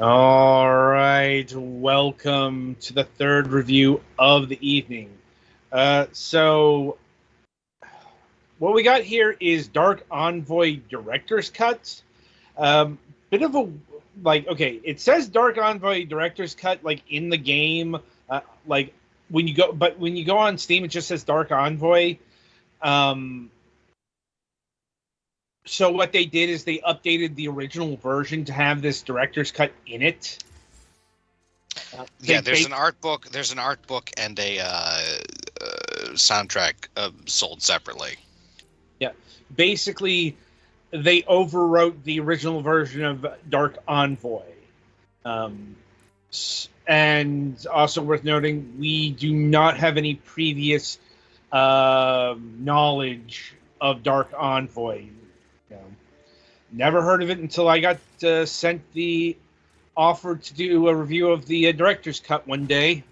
All right, welcome to the third review of the evening. So what we got here is Dark Envoy Director's Cut. Um, Bit of a okay. It says Dark Envoy Director's Cut like in the game, like when you go on Steam, it just says Dark Envoy. Um, so what they did is they updated the original version to have this director's cut in it. Yeah, there's an art book. There's an art book and a soundtrack sold separately. Yeah, basically, they overwrote the original version of Dark Envoy. Um, and also worth noting, we do not have any previous knowledge of Dark Envoy. You know, never heard of it until I got sent the offer to do a review of the director's cut one day,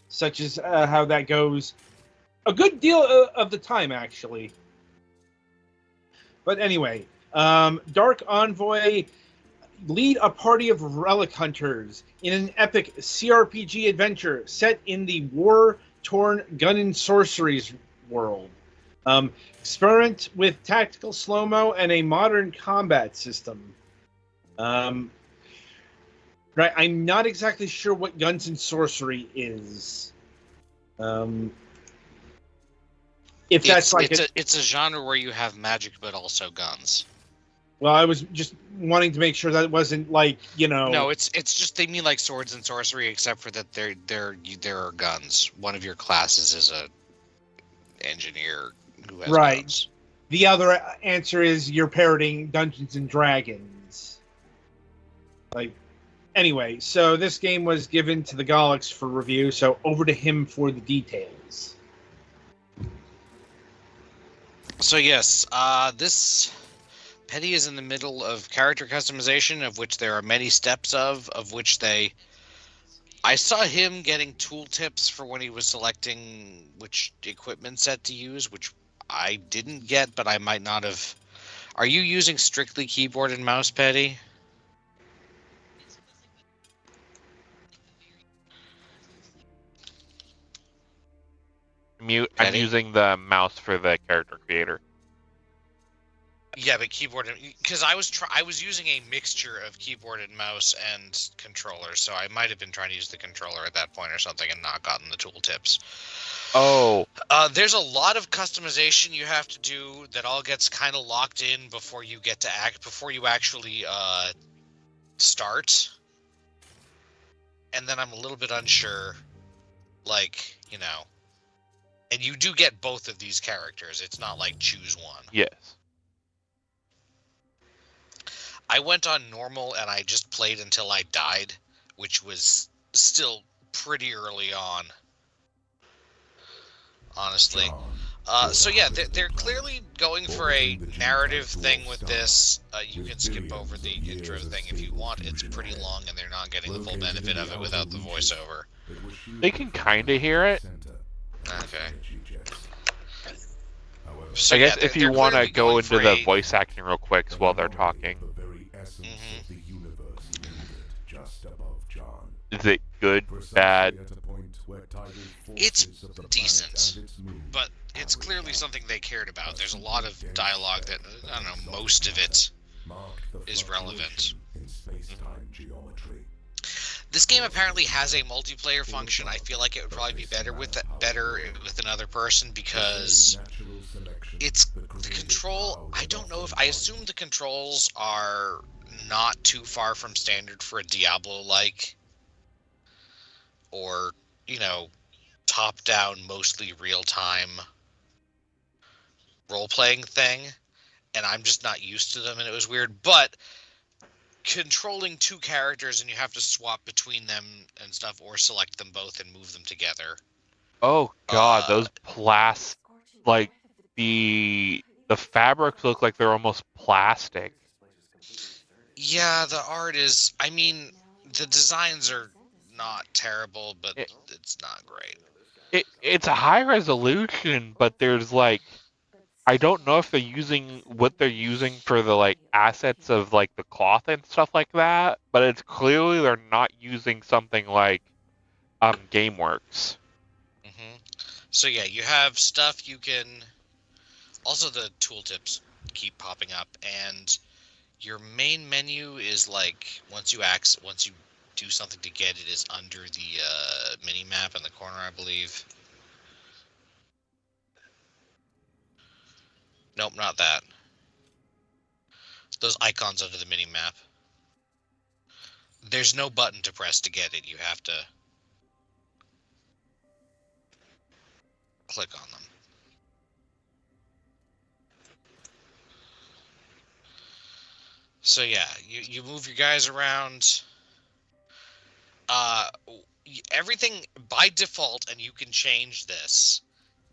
such as how that goes. A good deal of the time, actually. But anyway, Dark Envoy lead a party of relic hunters in an epic CRPG adventure set in the war-torn gun and sorceries world. Experiment with tactical slow-mo and a modern combat system. Right, I'm not exactly sure what guns and sorcery is. If that's it's a genre where you have magic but also guns. Well, I was just wanting to make sure that it wasn't like, you know. No, it's just they mean like swords and sorcery, except for that there are guns. One of your classes is a engineer who has guns. The other answer is you're parroting Dungeons and Dragons. Like, anyway, so this game was given to the Galax for review, so over to him for the details. So yes, this Petty is in the middle of character customization, of which there are many steps of which I saw him getting tooltips for when he was selecting which equipment set to use, which I didn't get, but I might not have. Are you using strictly keyboard and mouse, Petty? Mute. I'm using the mouse for the character creator. Yeah, but keyboard, because I was using a mixture of keyboard and mouse and controller, so I might have been trying to use the controller at that point or something and not gotten the tooltips. Oh. There's a lot of customization you have to do that all gets kind of locked in before you get to before you actually start. And then I'm a little bit unsure, like, you know. And you do get both of these characters. It's not like choose one. Yes. I went on normal and I just played until I died, which was still pretty early on, honestly. So yeah, they're clearly going for a narrative thing with this. You can skip over the intro thing if you want. It's pretty long and they're not getting the full benefit of it without the voiceover. They can kind of hear it. Okay. So I guess if you want to go into the voice acting real quick while they're talking. Is it good, bad? It's decent, but it's clearly something they cared about. There's a lot of dialogue that, I don't know, most of it is relevant. This game apparently has a multiplayer function. I feel like it would probably be better with another person because it's the control. I don't know if I assume the controls are not too far from standard for a Diablo-like or, you know, top-down, mostly real-time role-playing thing, and I'm just not used to them, and it was weird. But controlling two characters and you have to swap between them and stuff, or select them both and move them together. Oh god, those like the fabrics look like they're almost plastic. Yeah, the art is. I mean, the designs are not terrible, but it's not great. It's a high resolution, but there's like I don't know if they're using what they're using for the like assets of like the cloth and stuff like that, but it's clearly they're not using something like GameWorks. Hmm. So yeah, you have stuff you can. Also, the tooltips keep popping up, and your main menu is like once you do something to get it is under the mini map in the corner, I believe. Nope, not that. Those icons under the mini map. There's no button to press to get it. You have to click on them. So yeah, you move your guys around. Uh, Everything by default, and you can change this.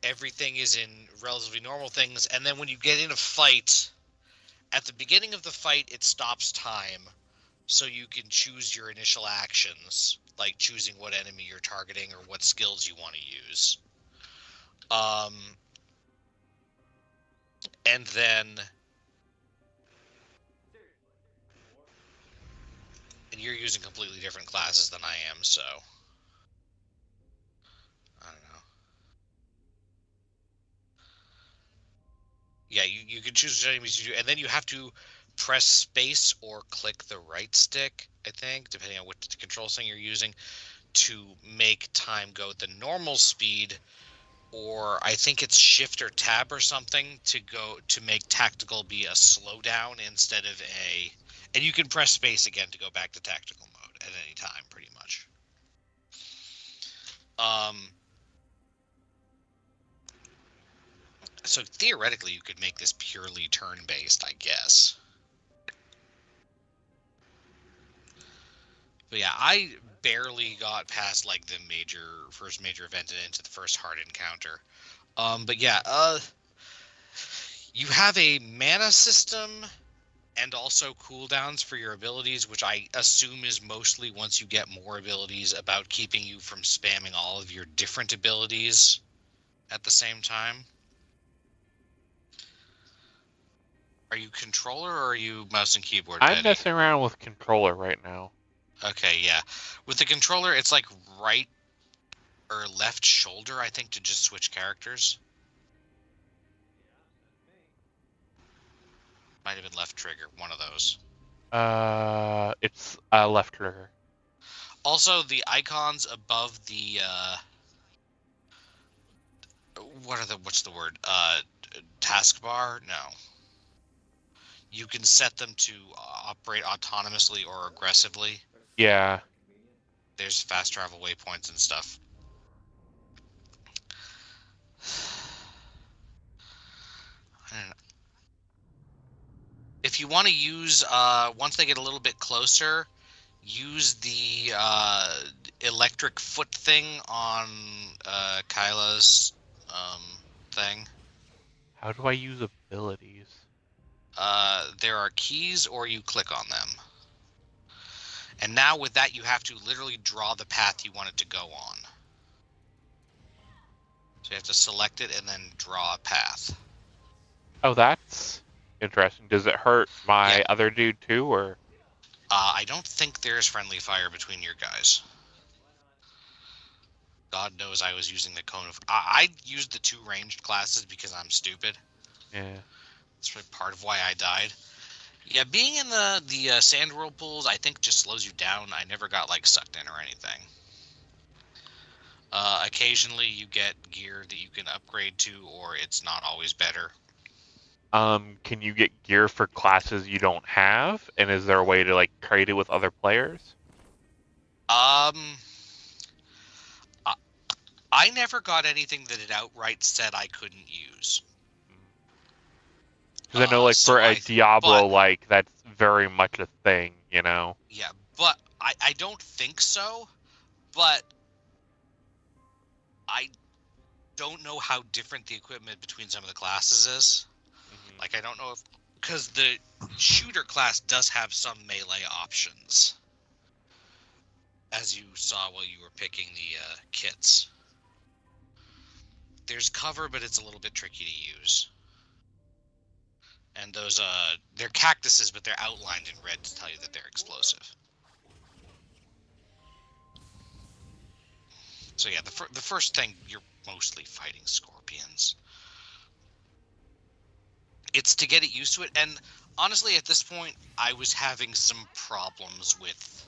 Everything is in relatively normal things, and then when you get in a fight, at the beginning of the fight, it stops time, so you can choose your initial actions, like choosing what enemy you're targeting or what skills you want to use. And then and you're using completely different classes than I am, so I don't know. Yeah, you can choose what enemies you do, and then you have to press space or click the right stick, I think, depending on what control setting you're using, to make time go at the normal speed, or I think it's shift or tab or something to make tactical be a slowdown instead of a. And you can press space again to go back to tactical mode at any time, pretty much. So theoretically, you could make this purely turn-based, I guess. But yeah, I barely got past like the first major event and into the first hard encounter. But yeah, you have a mana system and also cooldowns for your abilities, which I assume is mostly once you get more abilities about keeping you from spamming all of your different abilities at the same time. Are you controller or are you mouse and keyboard, I'm Petty? messing around with controller right now. Okay, yeah. With the controller, it's like right or left shoulder, I think, to just switch characters. Might have been left trigger, one of those. It's left trigger. Also, the icons above the what's the word? Taskbar? No. You can set them to operate autonomously or aggressively. Yeah. There's fast travel waypoints and stuff. If you want to use, once they get a little bit closer, use the electric foot thing on Kyla's thing. How do I use abilities? There are keys, or you click on them. And now with that, you have to literally draw the path you want it to go on. So you have to select it and then draw a path. Oh, that's interesting. Does it hurt my Yeah. other dude too, or? I don't think there's friendly fire between your guys. God knows I was using the cone of... I used the 2 ranged classes because I'm stupid. Yeah. That's part of why I died. Yeah, being in the sand whirlpools, I think just slows you down. I never got like sucked in or anything. Occasionally you get gear that you can upgrade to, or it's not always better. Can you get gear for classes you don't have? And is there a way to like trade it with other players? I never got anything that it outright said I couldn't use. Because I know, like, So for a Diablo, like, that's very much a thing, you know? Yeah, but I don't think so. But I don't know how different the equipment between some of the classes is. Mm-hmm. Like, I don't know if... Because the shooter class does have some melee options. As you saw while you were picking the kits. There's cover, but it's a little bit tricky to use. And those they're cactuses, but they're outlined in red to tell you that they're explosive. So yeah, the first thing, you're mostly fighting scorpions. It's to get it used to it, and honestly, at this point, I was having some problems with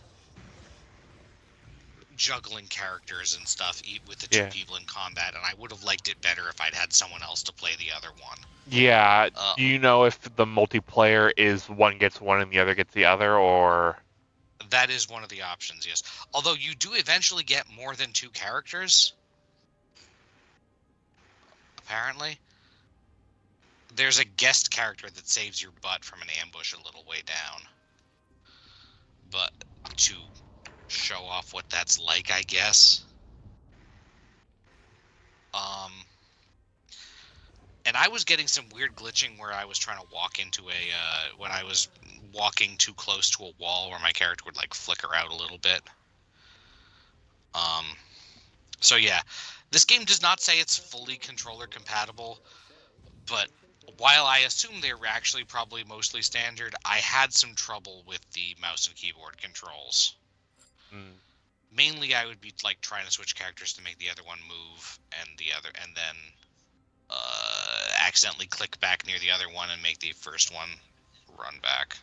juggling characters and stuff with the two Yeah. people in combat, and I would have liked it better if I'd had someone else to play the other one. Yeah. Do you know if the multiplayer is one gets one and the other gets the other, or? That is one of the options, yes. Although you do eventually get more than two characters, apparently. There's a guest character that saves your butt from an ambush a little way down. But to show off what that's like, I guess. And I was getting some weird glitching where I was trying to walk into when I was walking too close to a wall where my character would like flicker out a little bit. So yeah, this game does not say it's fully controller compatible, but while I assume they're actually probably mostly standard, I had some trouble with the mouse and keyboard controls. Mainly, I would be like trying to switch characters to make the other one move, and then accidentally click back near the other one and make the first one run back.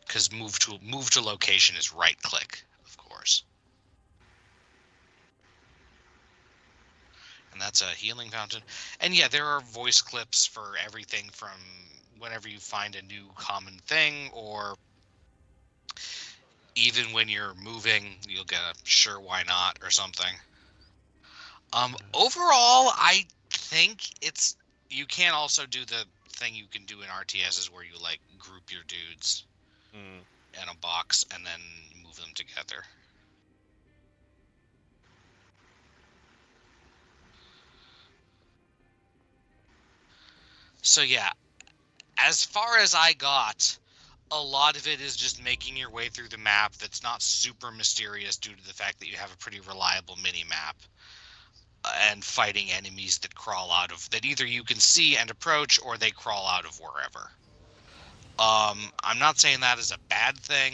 Because move to location is right click, of course. And that's a healing fountain. And yeah, there are voice clips for everything from whenever you find a new common thing, or even when you're moving, you'll get a sure why not or something. Overall, I think you can also do the thing you can do in RTSs where you like group your dudes in a box and then move them together. So yeah, as far as I got, a lot of it is just making your way through the map that's not super mysterious due to the fact that you have a pretty reliable mini-map. And fighting enemies that crawl out of that either you can see and approach, or they crawl out of wherever. I'm not saying that is a bad thing,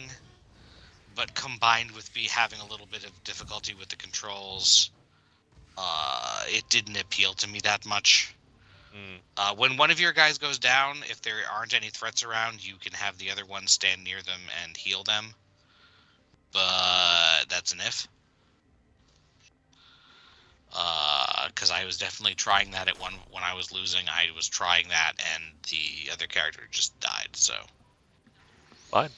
but combined with me having a little bit of difficulty with the controls, it didn't appeal to me that much. When one of your guys goes down, if there aren't any threats around, you can have the other one stand near them and heal them. But that's an if. Because I was definitely trying that when I was losing. I was trying that, and the other character just died. So Fine.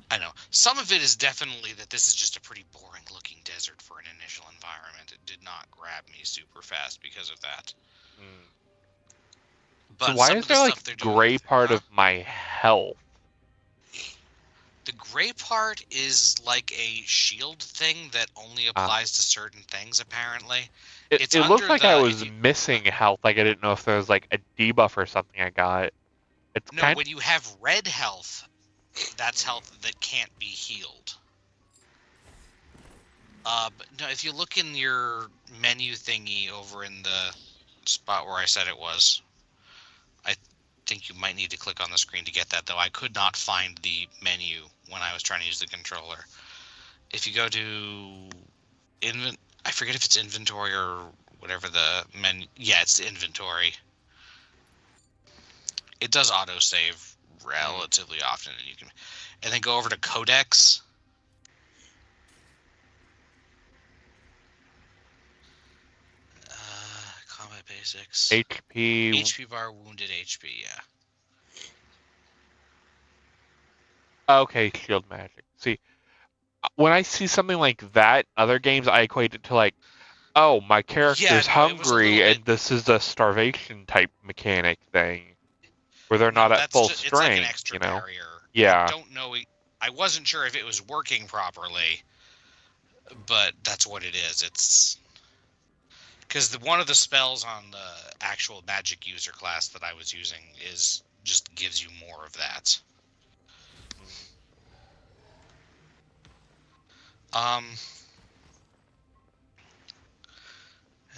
I know some of it is definitely that this is just a pretty boring-looking desert for an initial environment. It did not grab me super fast because of that. But so why is there like gray part of my health? The gray part is like a shield thing that only applies to certain things, apparently. It looked like I was missing health. Like I didn't know if there was like a debuff or something I got. When you have red health, that's health that can't be healed. But no, if you look in your menu thingy over in the spot where I said it was, I think you might need to click on the screen to get that, though I could not find the menu when I was trying to use the controller. If you go to I forget if it's inventory or whatever the menu. Yeah, it's inventory. It does autosave relatively often, and then go over to codex. Combat basics. HP bar, wounded HP. Yeah. Okay, shield magic. See, when I see something like that, other games I equate it to like, oh, my character's hungry, and this is a starvation type mechanic thing, where they're not at full strength. It's like an extra barrier. Yeah. I don't know. I wasn't sure if it was working properly, but that's what it is. It's because one of the spells on the actual magic user class that I was using just gives you more of that.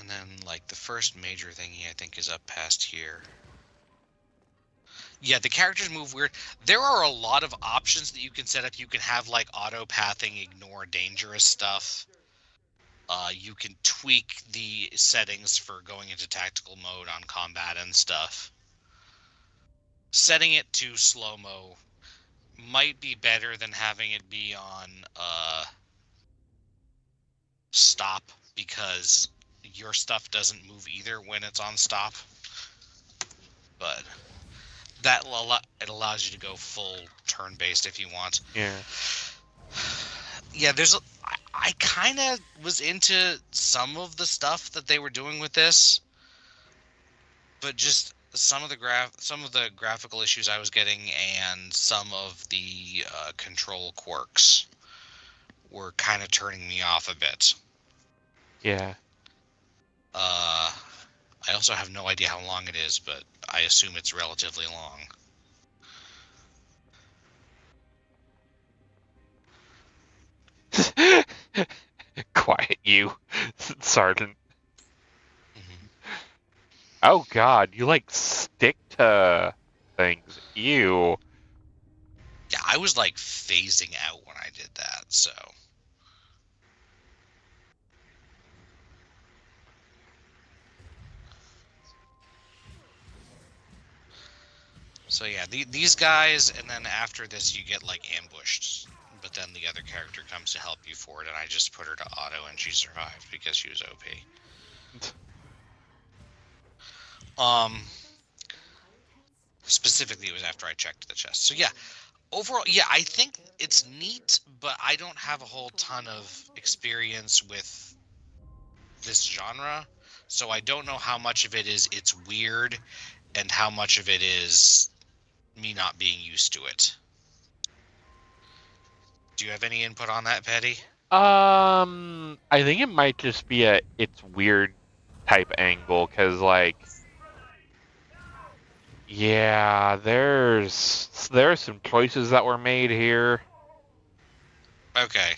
And then, like, the first major thingy, I think, is up past here. Yeah, the characters move weird. There are a lot of options that you can set up. You can have, like, auto-pathing, ignore dangerous stuff. You can tweak the settings for going into tactical mode on combat and stuff. Setting it to slow-mo might be better than having it be on stop, because your stuff doesn't move either when it's on stop. But it allows you to go full turn-based if you want. Yeah. Yeah, I kind of was into some of the stuff that they were doing with this, but just some of the graphical issues I was getting and some of the control quirks were kind of turning me off a bit. Yeah. I also have no idea how long it is, but I assume it's relatively long. Quiet you, Sergeant. Mm-hmm. Oh God, you like stick to things. Ew. Yeah, I was like phasing out when I did that, so. So yeah, these guys, and then after this you get like ambushed, but then the other character comes to help you for it, and I just put her to auto and she survived because she was OP. Specifically it was after I checked the chest. So yeah, overall, yeah, I think it's neat, but I don't have a whole ton of experience with this genre, so I don't know how much of it is it's weird and how much of it is me not being used to it. Do you have any input on that, Petty? I think it might just be it's weird type angle, because like, yeah, there's some choices that were made here. Okay.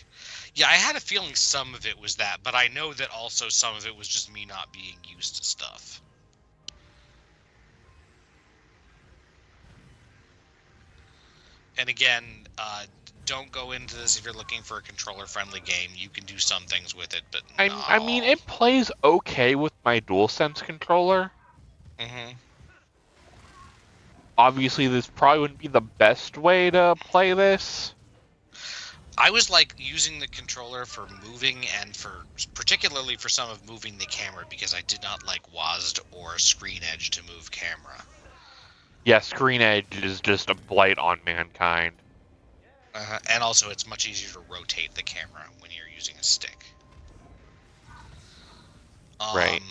Yeah, I had a feeling some of it was that, but I know that also some of it was just me not being used to stuff. And again, don't go into this if you're looking for a controller-friendly game. You can do some things with it, but not I mean, all. it plays okay with my DualSense controller. Mm-hmm. Obviously, this probably wouldn't be the best way to play this. I was like using the controller for moving and particularly for some of moving the camera, because I did not like WASD or Screen Edge to move camera. Yeah, Screen Edge is just a blight on mankind. And also it's much easier to rotate the camera when you're using a stick. Right.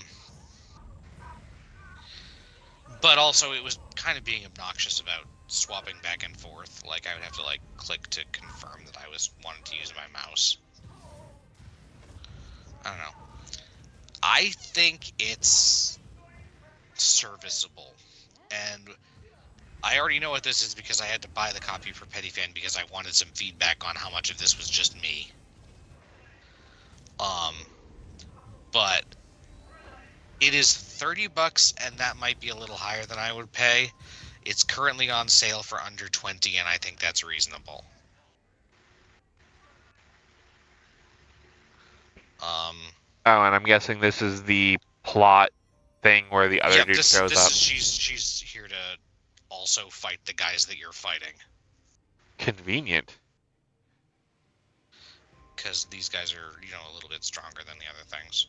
But also it was kind of being obnoxious about swapping back and forth. Like, I would have to like click to confirm that I wanted to use my mouse. I don't know. I think it's serviceable, and I already know what this is because I had to buy the copy for Petty Fan because I wanted some feedback on how much of this was just me. But it is $30, and that might be a little higher than I would pay. It's currently on sale for under 20, and I think that's reasonable. Oh, and I'm guessing this is the plot thing where the other dude shows up. She's here to also fight the guys that you're fighting. Convenient. Because these guys are, a little bit stronger than the other things.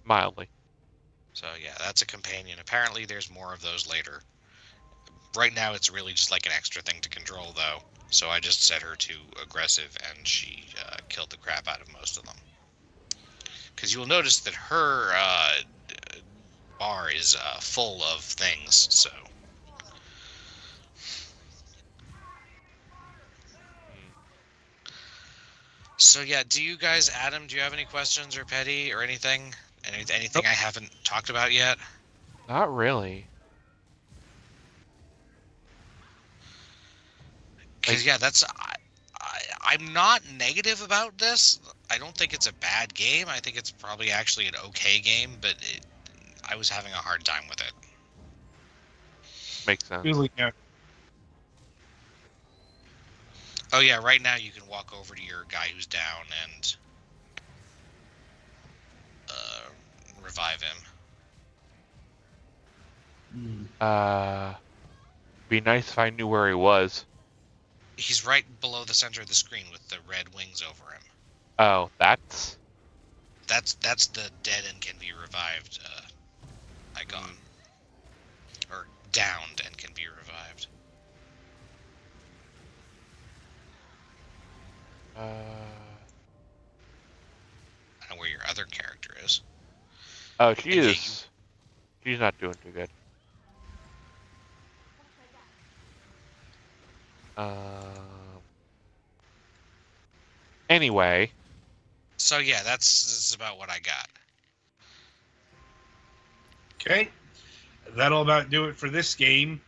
Mildly. So yeah, that's a companion. Apparently there's more of those later. Right now it's really just like an extra thing to control, though. So I just set her to aggressive, and she killed the crap out of most of them. Because you'll notice that her bar is full of things, so... So yeah, do you guys, Adam, do you have any questions, or Petty, or anything? Anything Nope. I haven't talked about yet? Not really. Because yeah, I'm not negative about this. I don't think it's a bad game. I think it's probably actually an okay game, but I was having a hard time with it. Makes sense. Really, yeah. Oh yeah, right now you can walk over to your guy who's down and revive him. Be nice if I knew where he was. He's right below the center of the screen with the red wings over him. Oh, that's the dead and can be revived icon. Or downed and can be revived. I don't know where your other character is. Oh, she is. She's not doing too good. Anyway. So yeah, that's about what I got. Okay. That'll about do it for this game.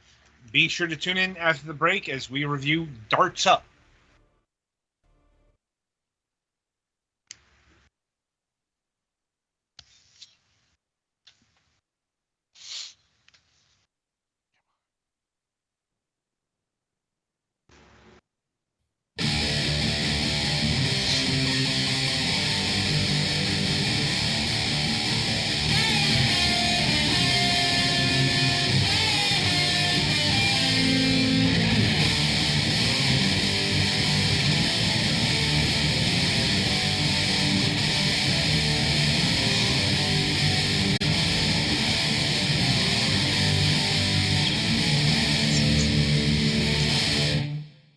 Be sure to tune in after the break as we review Darts Up.